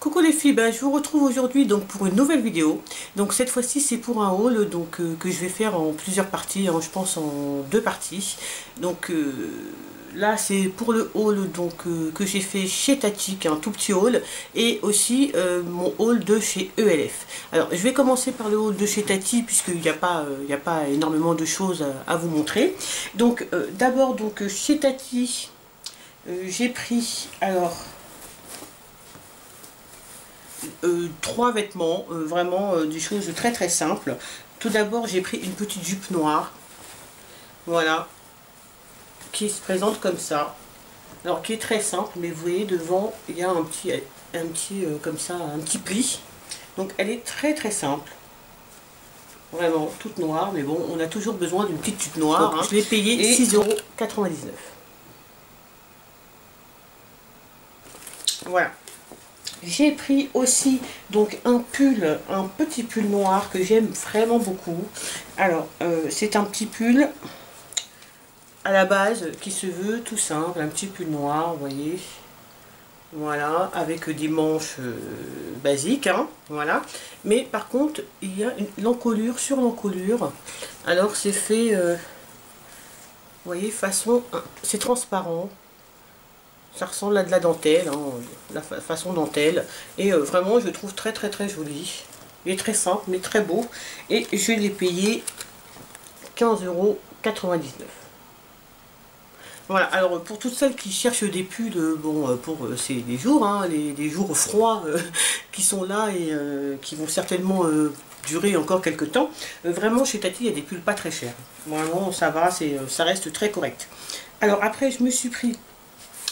Coucou les filles, je vous retrouve aujourd'hui donc pour une nouvelle vidéo. Donc cette fois-ci c'est pour un haul donc que je vais faire en plusieurs parties, hein, je pense en deux parties. Donc là c'est pour le haul donc que j'ai fait chez Tati, qui est un tout petit haul, et aussi mon haul de chez ELF. Alors je vais commencer par le haul de chez Tati puisqu'il n'y a pas énormément de choses à vous montrer. Donc d'abord donc chez Tati j'ai pris alors trois vêtements, vraiment des choses très très simples. Tout d'abord j'ai pris une petite jupe noire, voilà, qui se présente comme ça, alors qui est très simple, mais vous voyez devant il y a un petit comme ça, un petit pli, donc elle est très très simple, vraiment toute noire, mais bon on a toujours besoin d'une petite jupe noire, donc, hein. Je l'ai payé 6,99 €. Voilà. J'ai pris aussi donc un petit pull noir que j'aime vraiment beaucoup. Alors c'est un petit pull à la base qui se veut tout simple, un petit pull noir, vous voyez. Voilà, avec des manches basiques, hein, voilà. Mais par contre, il y a l'encolure sur l'encolure. Alors c'est fait, vous voyez, façon, c'est transparent. Ça ressemble à de la dentelle, hein, la façon dentelle. Et vraiment, je le trouve très très très joli. Il est très simple, mais très beau. Et je l'ai payé 15,99 €. Voilà, alors pour toutes celles qui cherchent des pulls, bon, pour ces les jours, hein, les jours froids qui sont là et qui vont certainement durer encore quelques temps, vraiment chez Tati, il y a des pulls pas très chers. Vraiment, ça va, ça reste très correct. Alors après, je me suis pris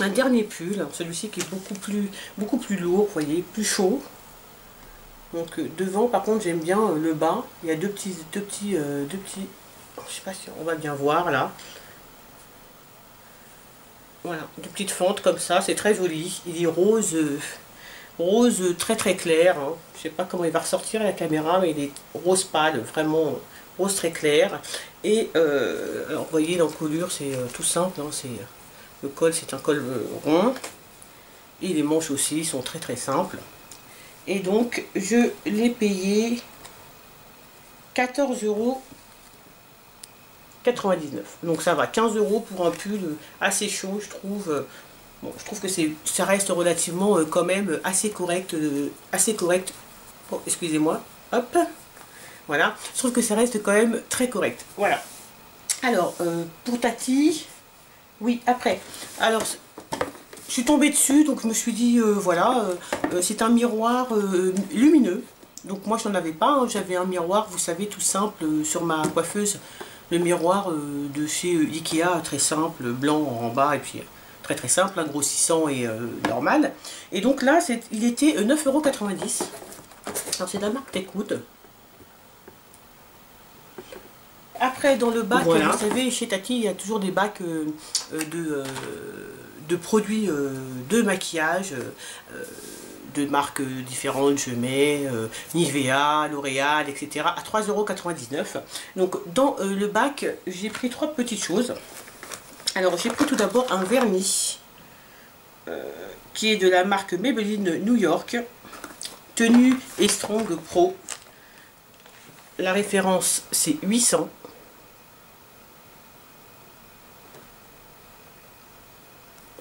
un dernier pull, celui-ci qui est beaucoup plus lourd, vous voyez, plus chaud. Donc devant, par contre, j'aime bien le bas. Il y a deux petits, je sais pas si on va bien voir là. Voilà, deux petites fentes comme ça, c'est très joli. Il est rose, rose très très clair. Hein. Je sais pas comment il va ressortir à la caméra, mais il est rose pâle, vraiment rose très clair. Et alors vous voyez, l'encolure, c'est tout simple, hein, le col, c'est un col rond. Et les manches aussi sont très très simples. Et donc, je l'ai payé 14,99 €. Donc ça va, 15 € pour un pull assez chaud, je trouve. Bon, je trouve que ça reste relativement quand même assez correct. Oh, excusez-moi. Hop. Voilà. Je trouve que ça reste quand même très correct. Voilà. Alors, pour Tati, oui, après. Alors, je suis tombée dessus, donc je me suis dit, voilà, c'est un miroir lumineux. Donc moi, je n'en avais pas, hein. J'avais un miroir, vous savez, tout simple, sur ma coiffeuse. Le miroir de chez Ikea, très simple, blanc en bas, et puis très très simple, hein, grossissant et normal. Et donc là, il était 9,90 €. Alors c'est de la marque Techwood. Après, dans le bac, voilà. Vous savez, chez Tati, il y a toujours des bacs de produits de maquillage de marques différentes. Je mets Nivea, L'Oréal, etc. à 3,99 €. Donc dans le bac, j'ai pris trois petites choses. Alors j'ai pris tout d'abord un vernis qui est de la marque Maybelline New York, Tenue et Strong Pro. La référence c'est 800.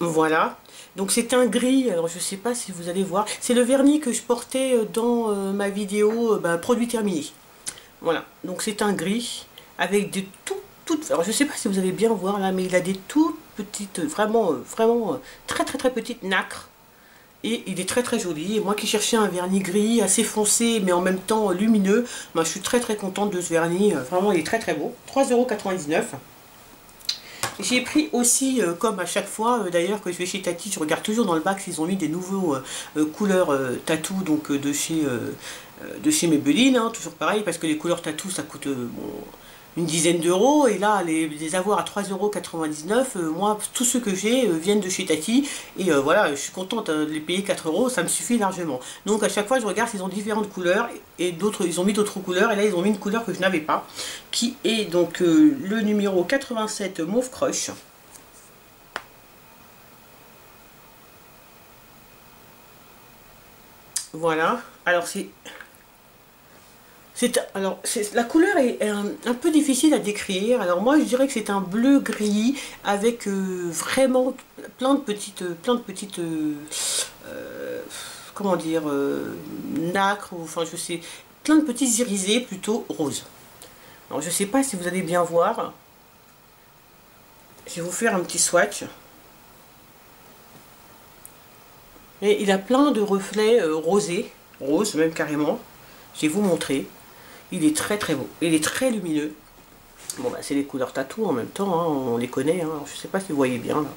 Voilà, donc c'est un gris, alors je sais pas si vous allez voir, c'est le vernis que je portais dans ma vidéo produit terminé. Voilà, donc c'est un gris avec des alors je sais pas si vous allez bien voir là, mais il a des toutes petites, vraiment très très très petites nacres. Et il est très très joli. Et moi qui cherchais un vernis gris assez foncé mais en même temps lumineux, je suis très très contente de ce vernis, vraiment il est très très beau. 3,99 €. J'ai pris aussi, comme à chaque fois d'ailleurs que je vais chez Tati, je regarde toujours dans le bac s'ils ont mis des nouveaux couleurs tatou, donc de chez Maybelline, hein, toujours pareil, parce que les couleurs tatou ça coûte bon, une dizaine d'euros, et là les avoir à 3,99 €, moi tous ceux que j'ai viennent de chez Tati, et voilà, je suis contente de les payer 4 €, ça me suffit largement. Donc à chaque fois je regarde s'ils ont différentes couleurs, et d'autres, ils ont mis d'autres couleurs, et là ils ont mis une couleur que je n'avais pas, qui est donc le numéro 87 Mauve Crush. Voilà. Alors la couleur est un peu difficile à décrire. Alors moi je dirais que c'est un bleu gris avec vraiment plein de petites comment dire, nacre, ou enfin je sais, plein de petits irisés plutôt roses. Alors je sais pas si vous allez bien voir. Je vais vous faire un petit swatch. Et il a plein de reflets rosés, roses même carrément. Je vais vous montrer. Il est très très beau. Il est très lumineux. Bon bah c'est les couleurs tatou en même temps, hein, on les connaît. Hein. Je sais pas si vous voyez bien là.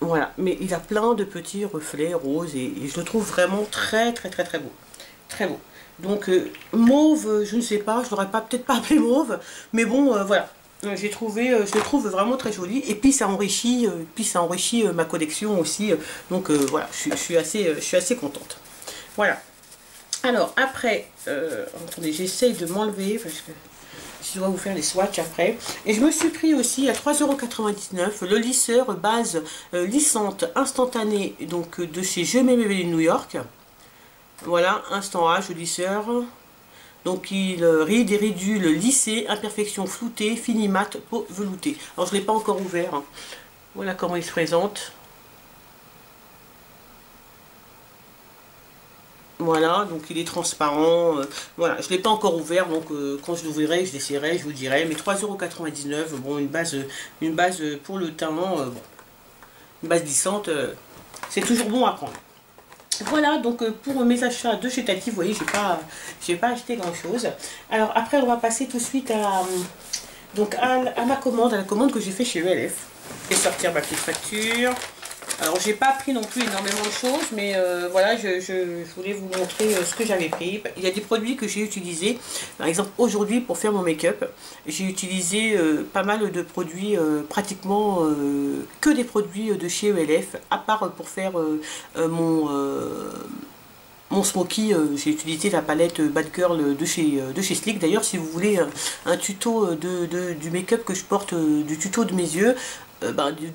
Voilà, mais il a plein de petits reflets roses et je le trouve vraiment très très très très beau. Très beau. Donc mauve, je ne sais pas, je l'aurais peut-être pas appelé mauve, mais bon voilà. J'ai trouvé, je le trouve vraiment très joli et puis ça enrichit, ma collection aussi. Donc voilà, je suis assez contente. Voilà. Alors après, attendez, j'essaye de m'enlever parce que je dois vous faire les swatchs après. Et je me suis pris aussi à 3,99 € le lisseur base lissante instantanée donc de chez Je m'aime Maybelline New York. Voilà, instant H, le lisseur. Donc il ride et réduit le lissé, imperfection floutée, fini mat, peau veloutée. Alors je ne l'ai pas encore ouvert. Hein. Voilà comment il se présente. Voilà, donc il est transparent. Voilà, je ne l'ai pas encore ouvert, donc quand je l'ouvrirai, je l'essaierai, je vous dirai. Mais 3,99 €, bon, une base pour le teint, bon, une base lissante, c'est toujours bon à prendre. Voilà, donc pour mes achats de chez Tati, vous voyez, j'ai pas acheté grand chose. Alors après, on va passer tout de suite à ma commande, à la commande que j'ai fait chez ELF. Et sortir ma petite facture. Alors j'ai pas pris non plus énormément de choses, mais voilà, je voulais vous montrer ce que j'avais pris. Il y a des produits que j'ai utilisés, par exemple aujourd'hui pour faire mon make-up, j'ai utilisé pas mal de produits, pratiquement que des produits de chez ELF, à part pour faire mon smoky, j'ai utilisé la palette Bad Girl de chez Sleek. D'ailleurs, si vous voulez un tuto du make-up que je porte, du tuto de mes yeux,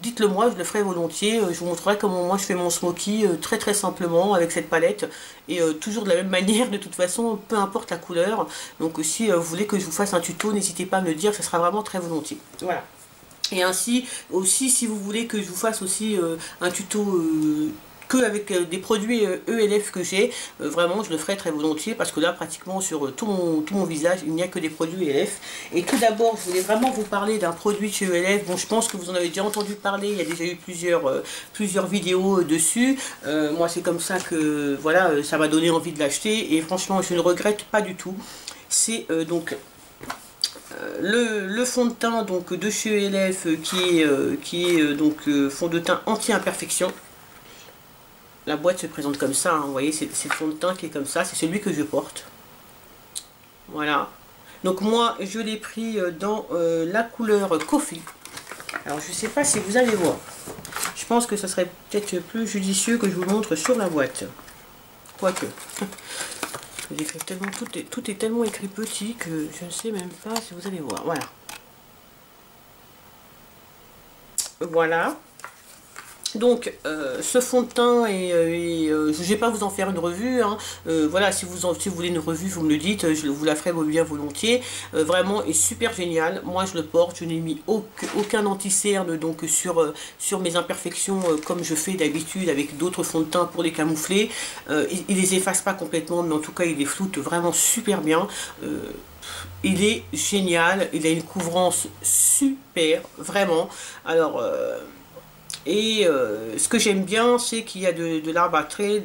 dites-le moi, je le ferai volontiers. Je vous montrerai comment moi je fais mon smoky très très simplement avec cette palette. Et toujours de la même manière, de toute façon, peu importe la couleur. Donc si vous voulez que je vous fasse un tuto, n'hésitez pas à me le dire, ce sera vraiment très volontiers. Voilà. Et ainsi, aussi, si vous voulez que je vous fasse aussi un tuto avec des produits ELF que j'ai, vraiment je le ferai très volontiers parce que là pratiquement sur tout mon visage il n'y a que des produits ELF. Et tout d'abord je voulais vraiment vous parler d'un produit chez ELF. Bon, je pense que vous en avez déjà entendu parler, il y a déjà eu plusieurs vidéos dessus. Moi c'est comme ça que voilà, ça m'a donné envie de l'acheter et franchement je ne regrette pas du tout. C'est donc le fond de teint donc de chez ELF qui est donc fond de teint anti-imperfection. La boîte se présente comme ça, hein, vous voyez, c'est le fond de teint qui est comme ça, c'est celui que je porte. Voilà. Donc moi, je l'ai pris dans la couleur Coffee. Alors, je ne sais pas si vous allez voir. Je pense que ça serait peut-être plus judicieux que je vous montre sur la boîte. Quoique. Tellement, tout est tellement écrit petit que je ne sais même pas si vous allez voir. Voilà. Voilà. Donc ce fond de teint je ne vais pas vous en faire une revue, hein. Voilà, si vous voulez une revue vous me le dites, je vous la ferai bien volontiers. Vraiment est super génial, moi je le porte, je n'ai mis aucun anti-cerne donc sur mes imperfections comme je fais d'habitude avec d'autres fonds de teint pour les camoufler. Il les efface pas complètement, mais en tout cas il les floute vraiment super bien. Il est génial, il a une couvrance super, vraiment. Alors ce que j'aime bien, c'est qu'il y a de l'arbre à trait,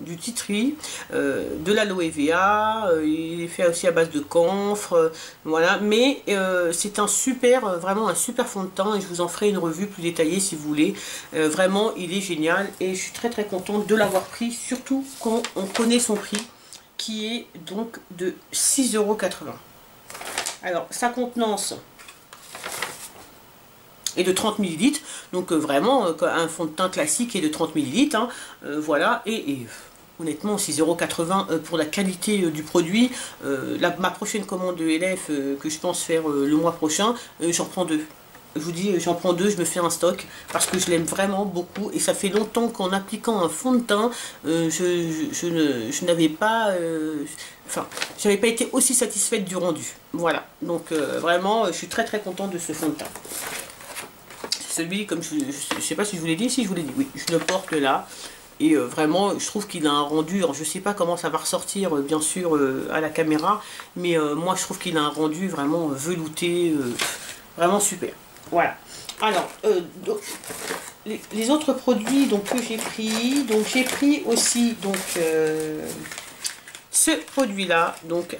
du titri, de l'aloe vera, il est fait aussi à base de camphre, voilà. Mais c'est vraiment un super fond de teint et je vous en ferai une revue plus détaillée si vous voulez. Vraiment, il est génial et je suis très très contente de l'avoir pris, surtout quand on connaît son prix, qui est donc de 6,80 €. Alors, sa contenance et de 30 ml, donc vraiment un fond de teint classique est de 30 ml, hein, voilà, et honnêtement 6,80 € pour la qualité du produit. Ma prochaine commande de ELF que je pense faire le mois prochain, j'en prends deux. je vous dis, j'en prends 2, je me fais un stock parce que je l'aime vraiment beaucoup et ça fait longtemps qu'en appliquant un fond de teint, je n'avais pas, enfin, j'avais pas été aussi satisfaite du rendu. Voilà, donc vraiment, je suis très très contente de ce fond de teint. Celui, comme je sais pas si je vous l'ai dit, si je vous l'ai dit, oui, je le porte là. Et vraiment, je trouve qu'il a un rendu, alors je sais pas comment ça va ressortir, bien sûr, à la caméra, mais moi je trouve qu'il a un rendu vraiment velouté, vraiment super. Voilà. Alors, les autres produits donc, que j'ai pris, donc j'ai pris aussi donc, ce produit-là, donc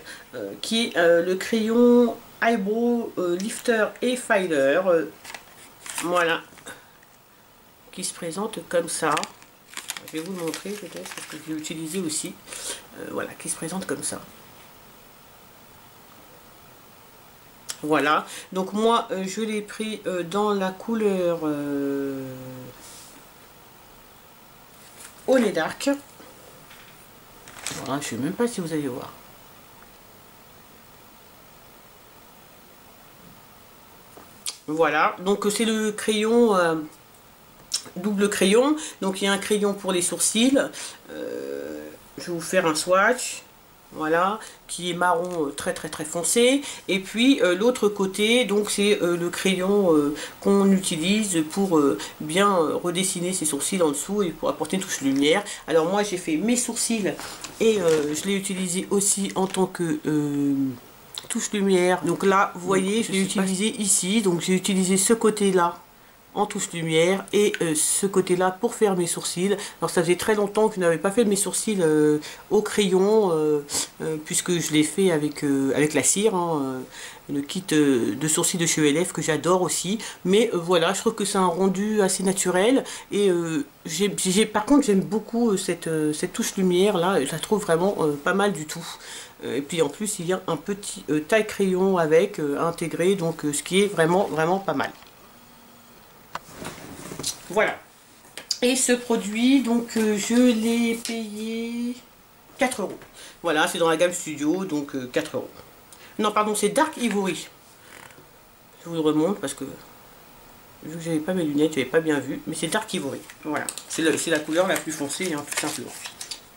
qui est le crayon Eyebrow Lifter et Filer, voilà, qui se présente comme ça. Je vais vous le montrer peut-être, parce que je l'ai utilisé aussi. Voilà, qui se présente comme ça. Voilà, donc moi je l'ai pris dans la couleur Honey Dark. Voilà, je ne sais même pas si vous allez voir. Voilà, donc c'est le crayon double crayon. Donc il y a un crayon pour les sourcils. Je vais vous faire un swatch. Voilà, qui est marron très très très foncé. Et puis l'autre côté, donc c'est le crayon qu'on utilise pour bien redessiner ses sourcils en dessous et pour apporter une touche lumière. Alors moi j'ai fait mes sourcils et je l'ai utilisé aussi en tant que touche lumière. Donc là vous voyez, je l'ai utilisé ici. Donc j'ai utilisé ce côté là en touche lumière et ce côté là pour faire mes sourcils. Alors ça faisait très longtemps que je n'avais pas fait mes sourcils au crayon puisque je l'ai fait avec, avec la cire, hein, le kit de sourcils de chez ELF que j'adore aussi. Mais voilà, je trouve que c'est un rendu assez naturel et par contre j'aime beaucoup cette touche lumière là, je la trouve vraiment pas mal du tout. Et puis en plus il y a un petit taille crayon avec intégré, donc ce qui est vraiment vraiment pas mal. Voilà. Et ce produit, donc je l'ai payé 4 €. Voilà, c'est dans la gamme Studio, donc 4 €. Non, pardon, c'est Dark Ivory. Je vous le remonte parce que vu que j'avais pas mes lunettes, j'avais pas bien vu. Mais c'est Dark Ivory. Voilà. C'est la couleur la plus foncée, hein, tout simplement.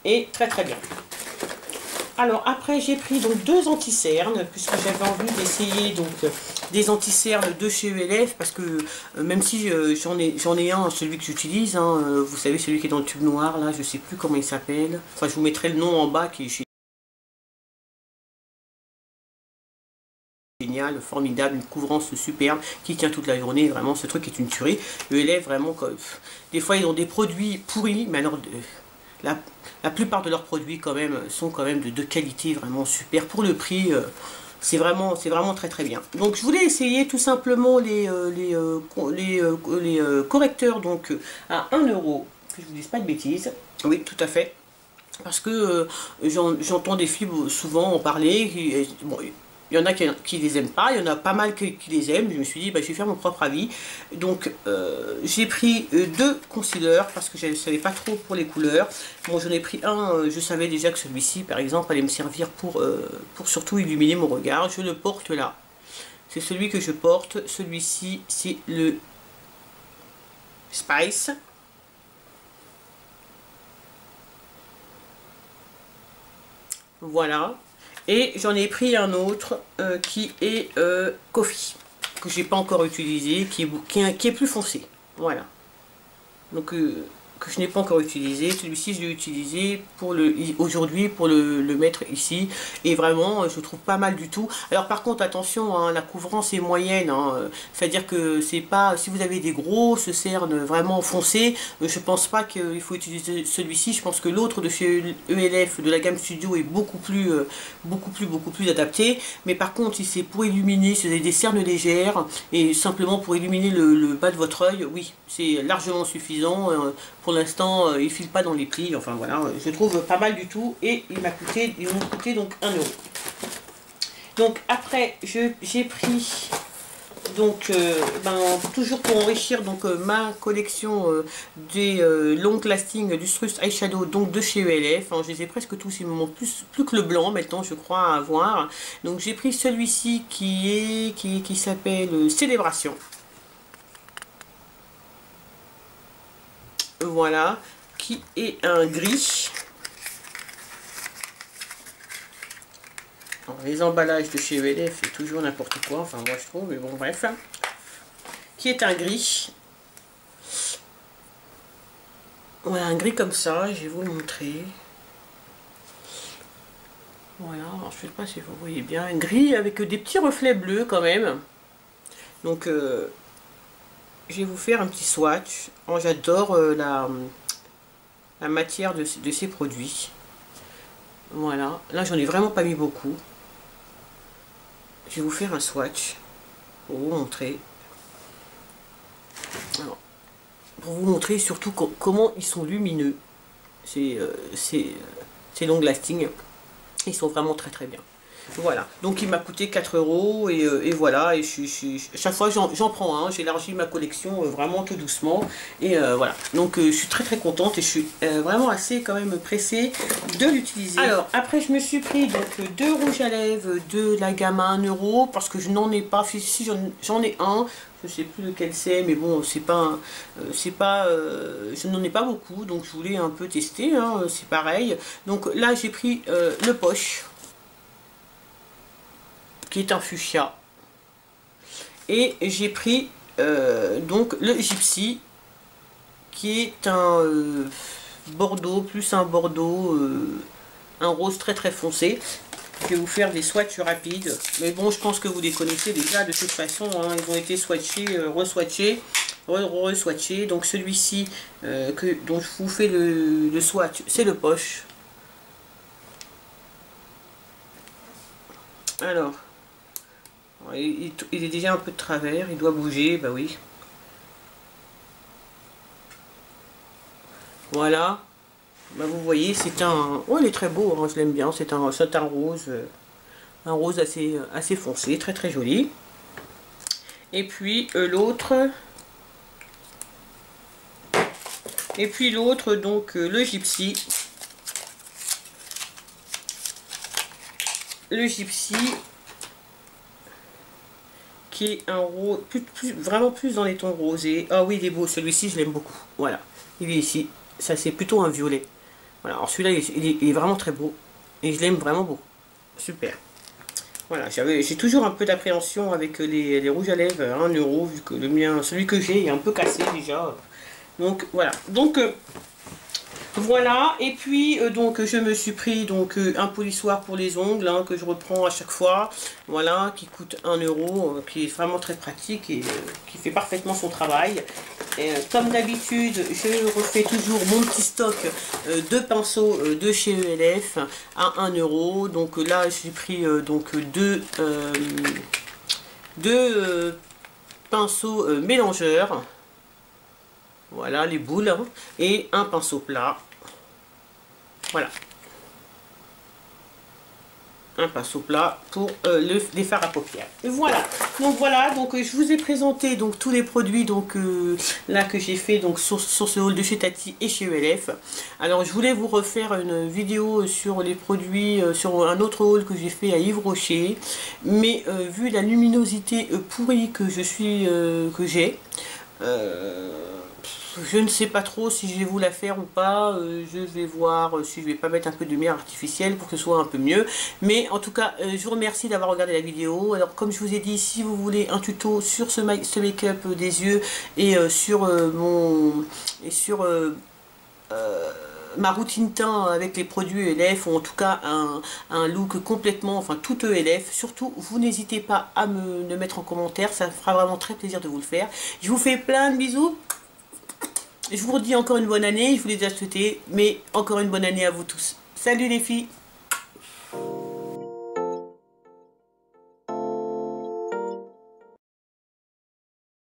Et très très bien. Alors après j'ai pris donc 2 anti-cernes puisque j'avais envie d'essayer donc des anti-cernes de chez ELF parce que même si j'en ai un, celui que j'utilise, hein, vous savez, celui qui est dans le tube noir là, je sais plus comment il s'appelle. Enfin je vous mettrai le nom en bas qui est chez génial, formidable, une couvrance superbe qui tient toute la journée, vraiment ce truc est une tuerie. ELF vraiment, des fois ils ont des produits pourris, mais alors la plupart de leurs produits quand même sont quand même de qualité vraiment super pour le prix. C'est vraiment très très bien. Donc je voulais essayer tout simplement les correcteurs donc à 1 €, que je vous dise pas de bêtises. Oui, tout à fait. Parce que j'entends des filles souvent en parler. Bon, il y en a qui les aiment pas, il y en a pas mal qui les aiment. Je me suis dit, bah, je vais faire mon propre avis. Donc, j'ai pris 2 concealers parce que je ne savais pas trop pour les couleurs. Bon, j'en ai pris un, je savais déjà que celui-ci, par exemple, allait me servir pour surtout illuminer mon regard. Je le porte là. C'est celui que je porte. Celui-ci, c'est le Spice. Voilà. Et j'en ai pris un autre qui est Coffee, que j'ai pas encore utilisé, qui est plus foncé. Voilà. Donc que je n'ai pas encore utilisé. Celui-ci je l'ai utilisé pour aujourd'hui pour le mettre ici. Et vraiment je trouve pas mal du tout. Alors par contre attention, hein, la couvrance est moyenne. Hein, c'est-à-dire que c'est pas, si vous avez des grosses cernes vraiment foncées, je pense pas qu'il faut utiliser celui-ci. Je pense que l'autre de chez ELF de la gamme Studio est beaucoup plus adapté. Mais par contre si c'est pour illuminer, si vous avez des cernes légères et simplement pour illuminer le bas de votre œil, oui, c'est largement suffisant. Pour l'instant, il file pas dans les plis. Enfin voilà, je trouve pas mal du tout. Et ils m'ont coûté donc 1 €. Donc après, j'ai pris donc toujours pour enrichir donc ma collection des long lasting Lustrous eyeshadow donc de chez ELF. Hein, je les ai presque tous, il me manque plus que le blanc maintenant, je crois, à avoir. Donc j'ai pris celui-ci qui s'appelle Célébration. voilà, qui est un gris. Alors, les emballages de chez ELF, c'est toujours n'importe quoi, enfin moi je trouve, mais bon bref. Qui est un gris. Voilà, un gris comme ça, je vais vous le montrer. Voilà, alors je ne sais pas si vous voyez bien, un gris avec des petits reflets bleus quand même. Donc je vais vous faire un petit swatch. Oh, j'adore la matière de ces produits. Voilà, là j'en ai vraiment pas mis beaucoup. Je vais vous faire un swatch pour vous montrer. Alors, pour vous montrer surtout comment ils sont lumineux. C'est long lasting. Ils sont vraiment très très bien. Voilà, donc il m'a coûté 4 € et voilà, et chaque fois j'en prends un, j'élargis ma collection vraiment tout doucement et voilà, donc je suis très très contente et je suis vraiment assez quand même pressée de l'utiliser. Alors après je me suis pris donc 2 rouges à lèvres de la gamme à 1 € parce que je n'en ai pas, si j'en ai un, je sais plus lequel c'est, mais bon c'est pas, je n'en ai pas beaucoup, donc je voulais un peu tester, hein, c'est pareil. Donc là j'ai pris le Poche, qui est un fuchsia, et j'ai pris donc le Gypsy, qui est un bordeaux, plus un bordeaux, un rose très très foncé. Je vais vous faire des swatchs rapides, mais bon je pense que vous les connaissez déjà de toute façon, hein, ils ont été swatchés, re-swatchés, re-swatchés. Donc celui-ci dont je vous fais le swatch, c'est le Poche. Alors il est déjà un peu de travers, il doit bouger, bah oui. Voilà, bah vous voyez, c'est un... Oh, il est très beau, hein, je l'aime bien, c'est un rose, assez foncé, très très joli. Et puis l'autre, donc le Gypsy. Le Gypsy, qui est un rose, vraiment plus dans les tons rosés. Ah oui, il est beau, celui-ci je l'aime beaucoup. Voilà, il est ici, ça c'est plutôt un violet. Voilà, alors celui-là il est vraiment très beau et je l'aime vraiment beaucoup. Super. Voilà, j'ai toujours un peu d'appréhension avec les rouges à lèvres à 1 €, vu que le mien, celui que j'ai, est un peu cassé déjà. Donc voilà, donc voilà, et puis donc je me suis pris donc un polissoir pour les ongles, hein, que je reprends à chaque fois, voilà, qui coûte 1 €, qui est vraiment très pratique et qui fait parfaitement son travail. Et, comme d'habitude, je refais toujours mon petit stock de pinceaux de chez ELF à 1 €. Donc là j'ai pris donc deux pinceaux mélangeurs. Voilà les boules, hein, et un pinceau plat. Voilà. Un pinceau plat pour les fards à paupières. Et voilà. Donc voilà, donc je vous ai présenté donc tous les produits donc là que j'ai fait donc sur ce haul de chez Tati et chez ELF. Alors je voulais vous refaire une vidéo sur les produits sur un autre haul que j'ai fait à Yves Rocher, mais vu la luminosité pourrie que j'ai, je ne sais pas trop si je vais vous la faire ou pas. Je vais voir si je vais pas mettre un peu de lumière artificielle pour que ce soit un peu mieux. Mais en tout cas, je vous remercie d'avoir regardé la vidéo. Alors comme je vous ai dit, si vous voulez un tuto sur ce make-up des yeux et sur ma routine teint avec les produits ELF, ou en tout cas un look complètement, enfin tout ELF, surtout vous n'hésitez pas à me mettre en commentaire, ça me fera vraiment très plaisir de vous le faire. Je vous fais plein de bisous. Je vous redis encore une bonne année, je vous l'ai déjà souhaité, mais encore une bonne année à vous tous. Salut les filles!